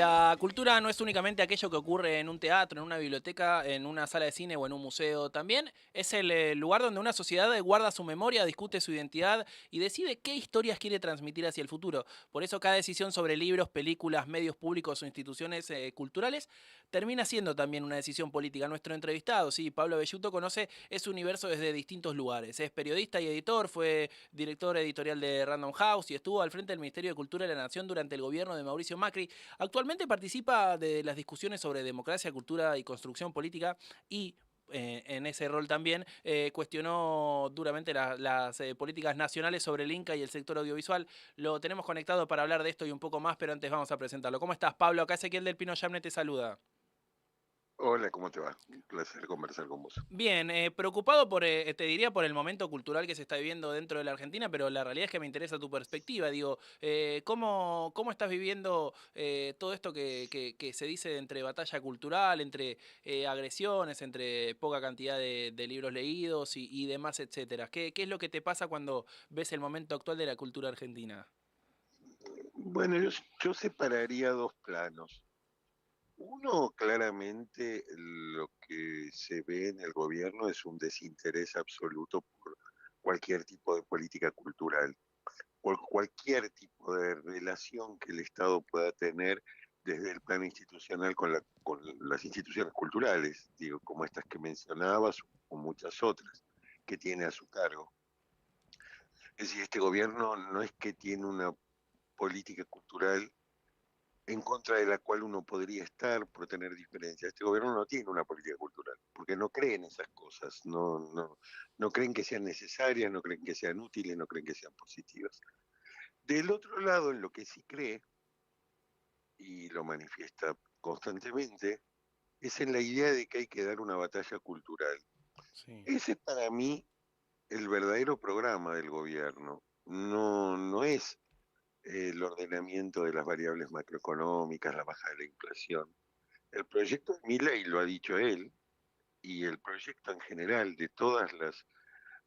La cultura no es únicamente aquello que ocurre en un teatro, en una biblioteca, en una sala de cine o en un museo. También es el lugar donde una sociedad guarda su memoria, discute su identidad y decide qué historias quiere transmitir hacia el futuro. Por eso cada decisión sobre libros, películas, medios públicos o instituciones culturales termina siendo también una decisión política. Nuestro entrevistado, sí, Pablo Belluto, conoce ese universo desde distintos lugares. Es periodista y editor, fue director editorial de Random House y estuvo al frente del Ministerio de Cultura de la Nación durante el gobierno de Mauricio Macri. Actualmente participa de las discusiones sobre democracia, cultura y construcción política y en ese rol también cuestionó duramente las políticas nacionales sobre el Inca y el sector audiovisual. Lo tenemos conectado para hablar de esto y un poco más, pero antes vamos a presentarlo. ¿Cómo estás, Pablo? Acá Ezequiel del Pino Yamne te saluda. Hola, ¿cómo te va? Un placer conversar con vos. Bien, preocupado por, te diría, por el momento cultural que se está viviendo dentro de la Argentina, pero la realidad es que me interesa tu perspectiva. Digo, ¿cómo estás viviendo todo esto que se dice entre batalla cultural, entre agresiones, entre poca cantidad de libros leídos y demás, etcétera? ¿Qué es lo que te pasa cuando ves el momento actual de la cultura argentina? Bueno, yo separaría dos planos. Uno, claramente, lo que se ve en el gobierno es un desinterés absoluto por cualquier tipo de política cultural, por cualquier tipo de relación que el Estado pueda tener desde el plano institucional con las instituciones culturales, digo, como estas que mencionabas o muchas otras que tiene a su cargo. Es decir, este gobierno no es que tiene una política cultural en contra de la cual uno podría estar por tener diferencias. Este gobierno no tiene una política cultural, porque no cree en esas cosas, no creen que sean necesarias, no creen que sean útiles, no creen que sean positivas. Del otro lado, en lo que sí cree, y lo manifiesta constantemente, es en la idea de que hay que dar una batalla cultural. Sí. Ese es para mí el verdadero programa del gobierno. No es el ordenamiento de las variables macroeconómicas, la baja de la inflación. El proyecto de Milei, lo ha dicho él, y el proyecto en general de todas las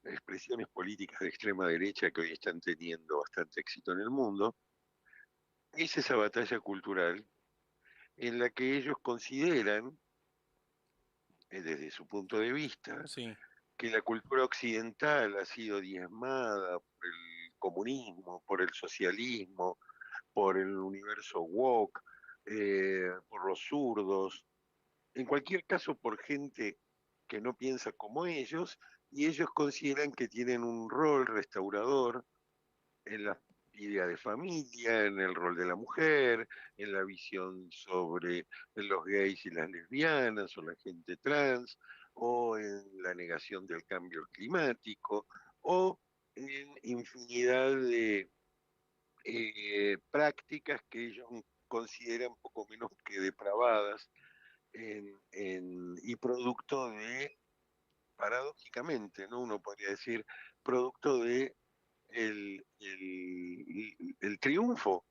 expresiones políticas de extrema derecha que hoy están teniendo bastante éxito en el mundo, es esa batalla cultural en la que ellos consideran, desde su punto de vista, Sí. que la cultura occidental ha sido diezmada por el comunismo, por el socialismo, por el universo woke, por los zurdos, en cualquier caso por gente que no piensa como ellos, y ellos consideran que tienen un rol restaurador en la idea de familia, en el rol de la mujer, en la visión sobre los gays y las lesbianas o la gente trans, o en la negación del cambio climático, o en infinidad de prácticas que ellos consideran poco menos que depravadas y producto de, paradójicamente, ¿no? Uno podría decir, producto de el triunfo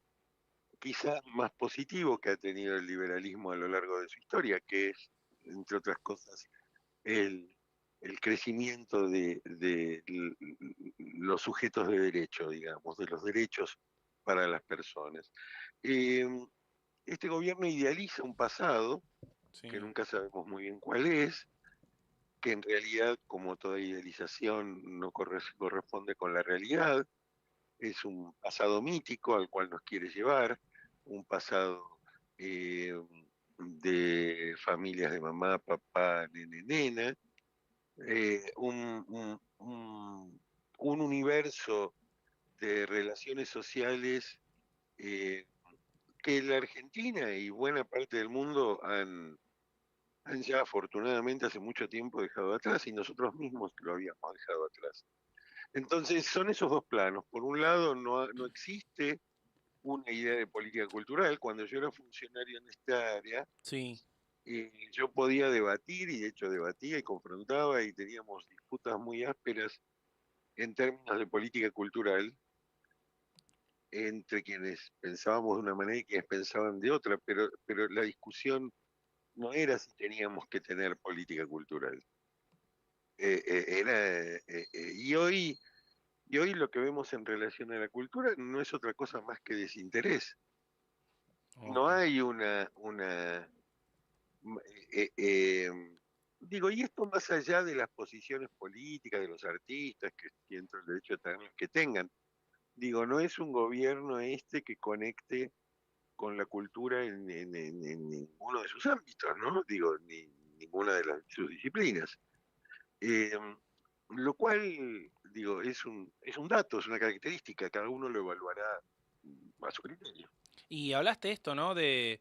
quizás más positivo que ha tenido el liberalismo a lo largo de su historia, que es, entre otras cosas, el, el crecimiento de los sujetos de derecho, digamos, de los derechos para las personas. Eh, este gobierno idealiza un pasado que Sí. nunca sabemos muy bien cuál es, que en realidad, como toda idealización, no corresponde con la realidad, es un pasado mítico al cual nos quiere llevar, un pasado eh, de familias de mamá, papá, nene, nena, un universo de relaciones sociales eh, que la Argentina y buena parte del mundo han ya afortunadamente hace mucho tiempo dejado atrás y nosotros mismos lo habíamos dejado atrás. Entonces son esos dos planos. Por un lado, no existe una idea de política cultural. Cuando yo era funcionario en esta área, Sí. yo podía debatir, y de hecho debatía y confrontaba y teníamos disputas muy ásperas en términos de política cultural entre quienes pensábamos de una manera y quienes pensaban de otra, pero la discusión no era si teníamos que tener política cultural. Y hoy lo que vemos en relación a la cultura no es otra cosa más que desinterés. No Ok. hay mm, eh, eh, digo, y esto más allá de las posiciones políticas de los artistas, que tienen todo el derecho a tener las que tengan. Digo, no es un gobierno este que conecte con la cultura en ninguno de sus ámbitos, ¿no? Digo, ni ninguna de sus disciplinas. Eh, lo cual, digo, es un dato, es una característica, cada uno lo evaluará a su criterio. Y hablaste esto, ¿no? Del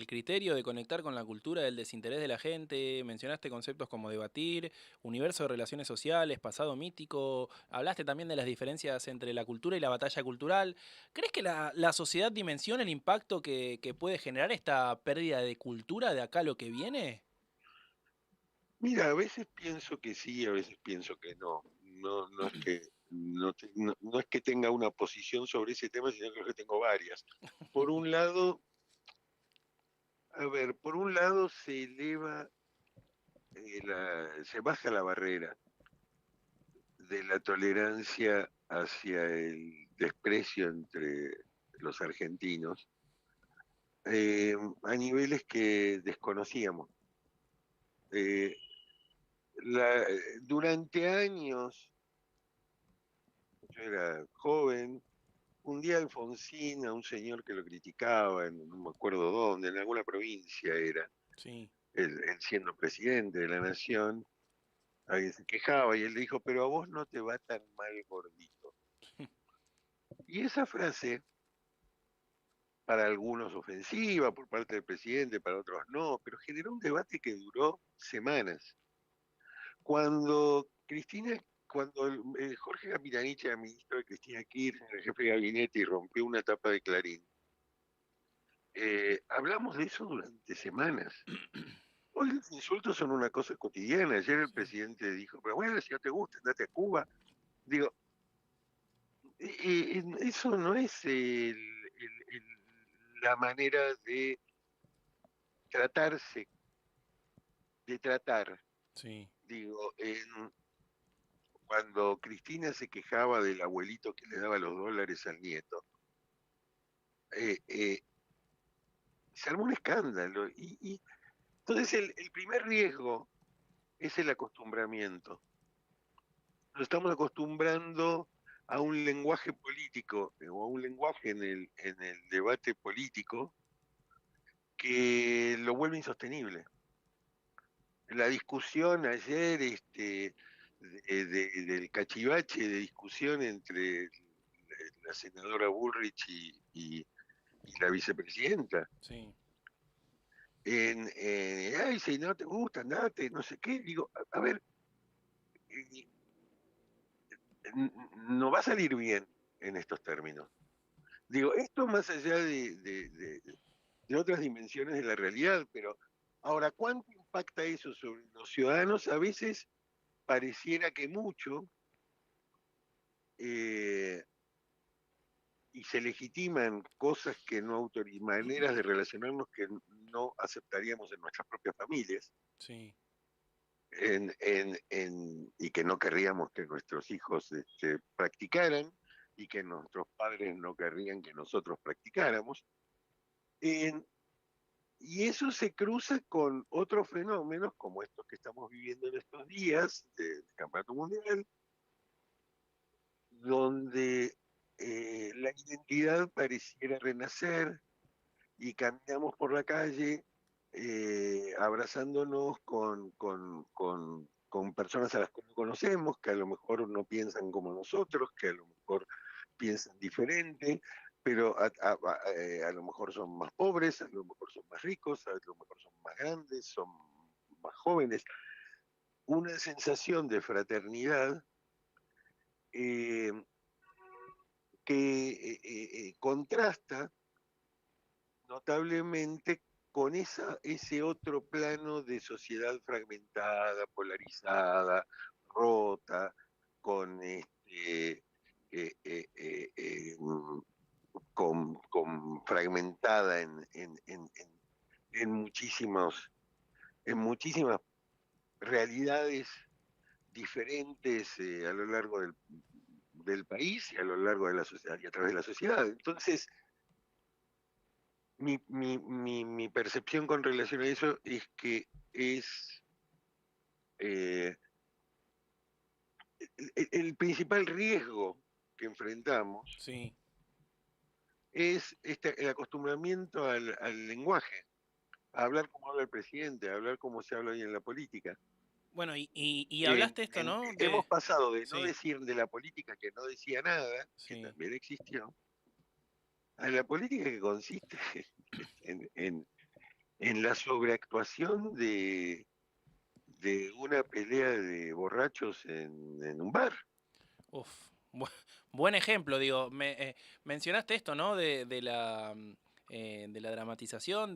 criterio de conectar con la cultura, del desinterés de la gente. Mencionaste conceptos como debatir, universo de relaciones sociales, pasado mítico. Hablaste también de las diferencias entre la cultura y la batalla cultural. ¿Crees que la sociedad dimensiona el impacto que puede generar esta pérdida de cultura de acá a lo que viene? Mira, a veces pienso que sí, a veces pienso que no. No es que no es que tenga una posición sobre ese tema, sino que creo que tengo varias. Por un lado, a ver, por un lado se eleva, se baja la barrera de la tolerancia hacia el desprecio entre los argentinos a niveles que desconocíamos. Eh, durante años, yo era joven, un día Alfonsín, a un señor que lo criticaba, no me acuerdo dónde, en alguna provincia era, Sí. él siendo presidente de la nación, alguien se quejaba y él le dijo, pero a vos no te va tan mal gordito. Y esa frase, para algunos ofensiva por parte del presidente, para otros no, pero generó un debate que duró semanas. Cuando Jorge Capitanich era ministro de Cristina Kirchner, el jefe de gabinete, y rompió una tapa de Clarín, hablamos de eso durante semanas. Hoy los insultos son una cosa cotidiana. Ayer el Sí. presidente dijo, pero bueno, si no te gusta, andate a Cuba. Digo, eso no es la manera de tratarse, de tratar. Sí. Digo, cuando Cristina se quejaba del abuelito que le daba los dólares al nieto, eh, eh, se armó un escándalo. Entonces el primer riesgo es el acostumbramiento. Nos estamos acostumbrando a un lenguaje político o a un lenguaje en el debate político que lo vuelve insostenible. La discusión ayer del cachivache de discusión entre la senadora Bullrich y la vicepresidenta. Sí. Ay, si no te gusta, andate, no sé qué. Digo, a ver, eh, no va a salir bien en estos términos. Digo, esto más allá de otras dimensiones de la realidad, pero ahora, ¿cuánto impacta eso sobre los ciudadanos? A veces pareciera que mucho, eh, y se legitiman cosas que no maneras de relacionarnos que no aceptaríamos en nuestras propias familias, Sí. y que no querríamos que nuestros hijos practicaran, y que nuestros padres no querrían que nosotros practicáramos. En, Y eso se cruza con otros fenómenos como estos que estamos viviendo en estos días del Campeonato Mundial, donde la identidad pareciera renacer y caminamos por la calle abrazándonos con personas a las que no conocemos, que a lo mejor no piensan como nosotros, que a lo mejor piensan diferente, pero a lo mejor son más pobres, a lo mejor son más ricos, a lo mejor son más grandes, son más jóvenes. Una sensación de fraternidad eh, que contrasta notablemente con ese otro plano de sociedad fragmentada, polarizada, rota, con fragmentada en muchísimos, en muchísimas realidades diferentes a lo largo del país y a lo largo de la sociedad y a través de la sociedad. Entonces, mi percepción con relación a eso es que es eh, el principal riesgo que enfrentamos Sí. es el acostumbramiento al lenguaje, a hablar como habla el presidente, a hablar como se habla hoy en la política. Bueno, y hablaste esto, ¿no? Hemos pasado de no Sí, decir de la política que no decía nada, que sí. también existió, a la política que consiste en, en, en la sobreactuación de una pelea de borrachos en un bar. Uf, buen ejemplo, digo, mencionaste esto, ¿no? De la dramatización,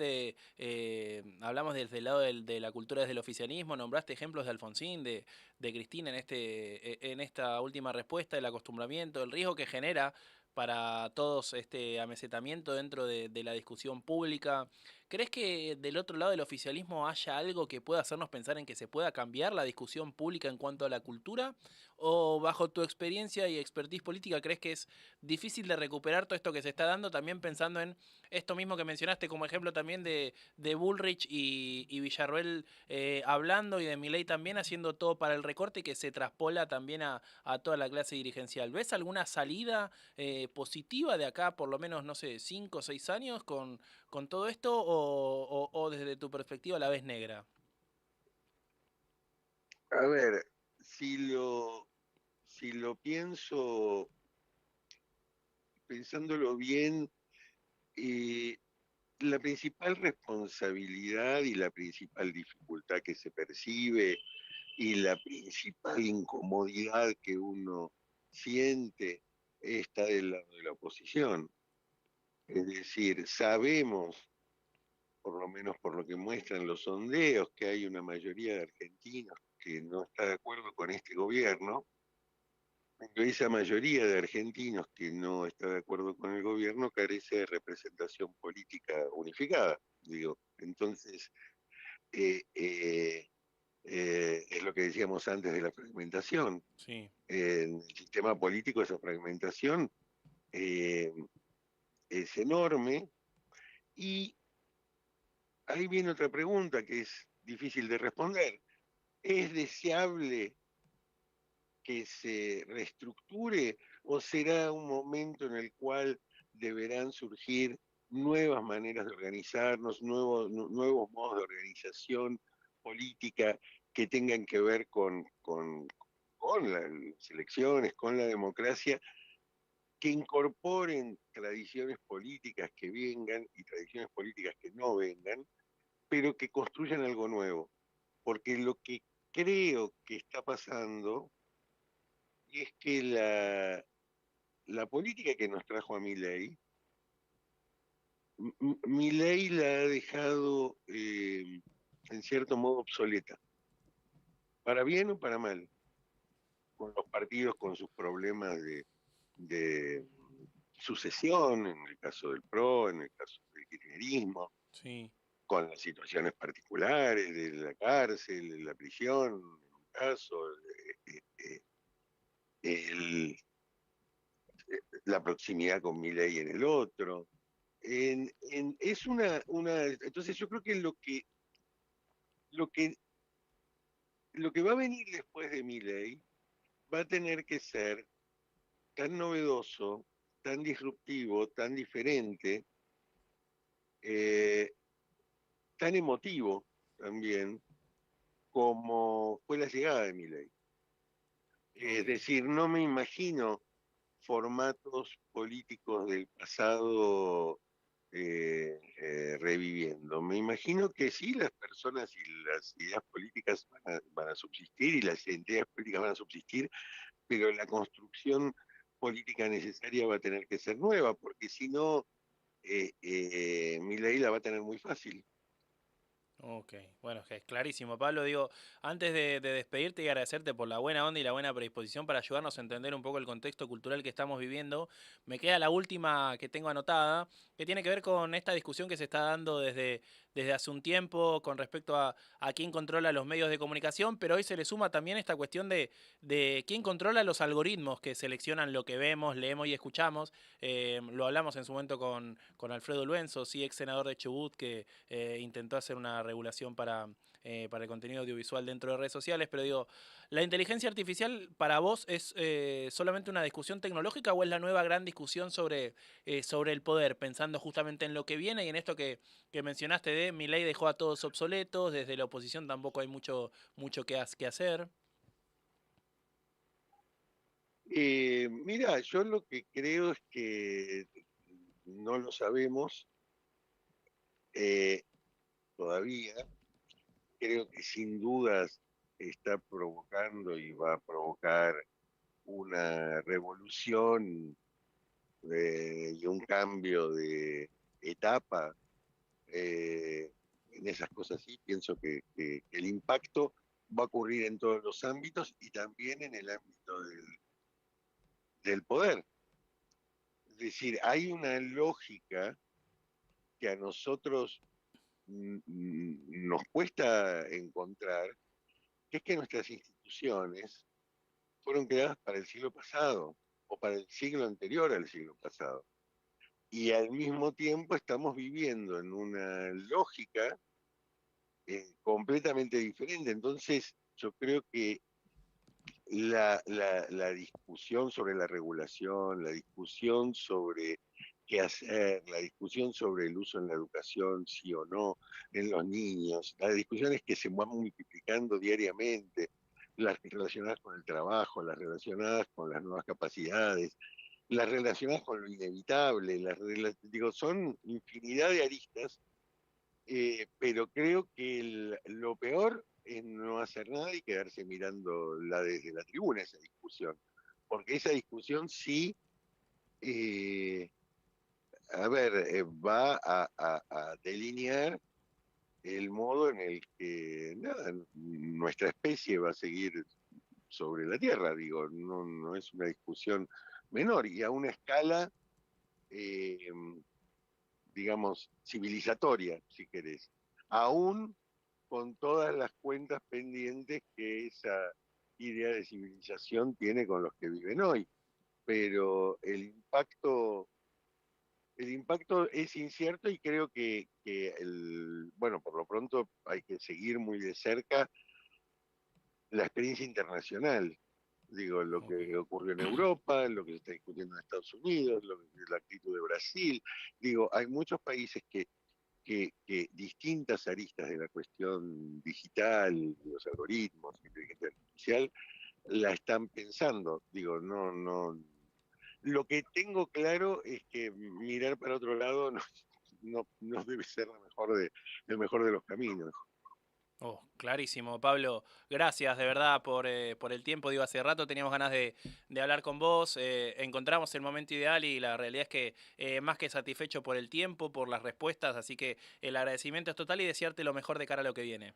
hablamos desde el lado de la cultura desde el oficialismo, nombraste ejemplos de Alfonsín, de Cristina en esta última respuesta, el acostumbramiento, el riesgo que genera para todos este amesetamiento dentro de la discusión pública. ¿Crees que del otro lado del oficialismo haya algo que pueda hacernos pensar en que se pueda cambiar la discusión pública en cuanto a la cultura? ¿O bajo tu experiencia y expertise política crees que es difícil de recuperar todo esto que se está dando? También pensando en esto mismo que mencionaste como ejemplo también de Bullrich y Villarroel hablando y de Milei también haciendo todo para el recorte y que se traspola también a toda la clase dirigencial. ¿Ves alguna salida positiva de acá por lo menos, no sé, 5 o 6 años con todo esto o desde tu perspectiva la ves negra? A ver, si lo, si lo pienso, pensándolo bien, eh, la principal responsabilidad y la principal dificultad que se percibe y la principal incomodidad que uno siente está del lado de la oposición. Es decir, sabemos, por lo menos por lo que muestran los sondeos, que hay una mayoría de argentinos que no está de acuerdo con este gobierno, pero esa mayoría de argentinos que no está de acuerdo con el gobierno carece de representación política unificada, digo. Entonces, eh, eh, es lo que decíamos antes de la fragmentación. Sí. En el sistema político esa fragmentación eh, es enorme y ahí viene otra pregunta que es difícil de responder. ¿Es deseable que se reestructure o será un momento en el cual deberán surgir nuevas maneras de organizarnos, nuevos modos de organización política que tengan que ver con las elecciones, con la democracia, que incorporen tradiciones políticas que vengan y tradiciones políticas que no vengan, pero que construyan algo nuevo? Porque lo que creo que está pasando es que la política que nos trajo a Milei, Milei la ha dejado en cierto modo obsoleta, para bien o para mal, con los partidos con sus problemas de sucesión, en el caso del PRO, en el caso del kirchnerismo, Sí. con las situaciones particulares de la cárcel, de la prisión, en un caso, el, la proximidad con Milei en el otro. Es entonces yo creo que lo que lo que va a venir después de Milei va a tener que ser tan novedoso, tan disruptivo, tan diferente, eh, tan emotivo también como fue la llegada de Milei. Es Ok. decir, no me imagino formatos políticos del pasado reviviendo. Me imagino que sí, las personas y las ideas políticas van a subsistir y las identidades políticas van a subsistir, pero la construcción política necesaria va a tener que ser nueva, porque si no, Milei la va a tener muy fácil. Ok, bueno, es clarísimo, Pablo. Digo, antes de despedirte y agradecerte por la buena onda y la buena predisposición para ayudarnos a entender un poco el contexto cultural que estamos viviendo, me queda la última que tengo anotada, que tiene que ver con esta discusión que se está dando desde hace un tiempo con respecto a quién controla los medios de comunicación, pero hoy se le suma también esta cuestión de quién controla los algoritmos que seleccionan lo que vemos, leemos y escuchamos. Lo hablamos en su momento con Alfredo Luenzo, sí, ex senador de Chubut, que intentó hacer una regulación para el contenido audiovisual dentro de redes sociales, pero digo, ¿la inteligencia artificial para vos es solamente una discusión tecnológica o es la nueva gran discusión sobre el poder, pensando justamente en lo que viene y en esto que mencionaste de Milei dejó a todos obsoletos, desde la oposición tampoco hay mucho que hacer? Mira, yo lo que creo es que no lo sabemos eh, todavía. Creo que sin dudas está provocando y va a provocar una revolución y un cambio de etapa en esas cosas. Sí, pienso que el impacto va a ocurrir en todos los ámbitos y también en el ámbito del poder. Es decir, hay una lógica que a nosotros nos cuesta encontrar, que es que nuestras instituciones fueron creadas para el siglo pasado o para el siglo anterior al siglo pasado. Y al mismo tiempo estamos viviendo en una lógica completamente diferente. Entonces, yo creo que la discusión sobre la regulación, la discusión sobre qué hacer, la discusión sobre el uso en la educación, sí o no, en los niños, las discusiones que se van multiplicando diariamente, las relacionadas con el trabajo, las relacionadas con las nuevas capacidades, las relacionadas con lo inevitable, digo, son infinidad de aristas, pero creo que lo peor es no hacer nada y quedarse mirando desde la tribuna esa discusión, porque esa discusión sí, eh, a ver, va a delinear el modo en el que nada, nuestra especie va a seguir sobre la Tierra, digo, no es una discusión menor y a una escala, eh, digamos, civilizatoria, si querés, aún con todas las cuentas pendientes que esa idea de civilización tiene con los que viven hoy. Pero el impacto es incierto y creo que bueno, por lo pronto hay que seguir muy de cerca la experiencia internacional. Digo, lo Ok. que ocurrió en Europa, lo que se está discutiendo en Estados Unidos, la actitud de Brasil. Digo, hay muchos países que distintas aristas de la cuestión digital, de los algoritmos, inteligencia artificial, la están pensando. Digo, no. Lo que tengo claro es que mirar para otro lado no debe ser el mejor de los caminos. Oh, clarísimo, Pablo. Gracias de verdad por el tiempo. Digo, hace rato teníamos ganas de hablar con vos. Encontramos el momento ideal y la realidad es que más que satisfecho por el tiempo, por las respuestas. Así que el agradecimiento es total y desearte lo mejor de cara a lo que viene.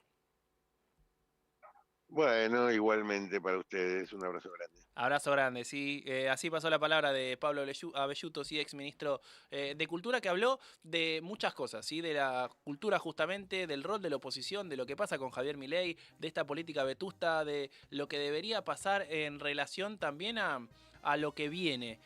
Bueno, igualmente para ustedes, un abrazo grande. Abrazo grande, sí. Así pasó la palabra de Pablo Abelluto, sí, ex ministro de Cultura, que habló de muchas cosas, sí, de la cultura justamente, del rol de la oposición, de lo que pasa con Javier Milei, de esta política vetusta, de lo que debería pasar en relación también a lo que viene.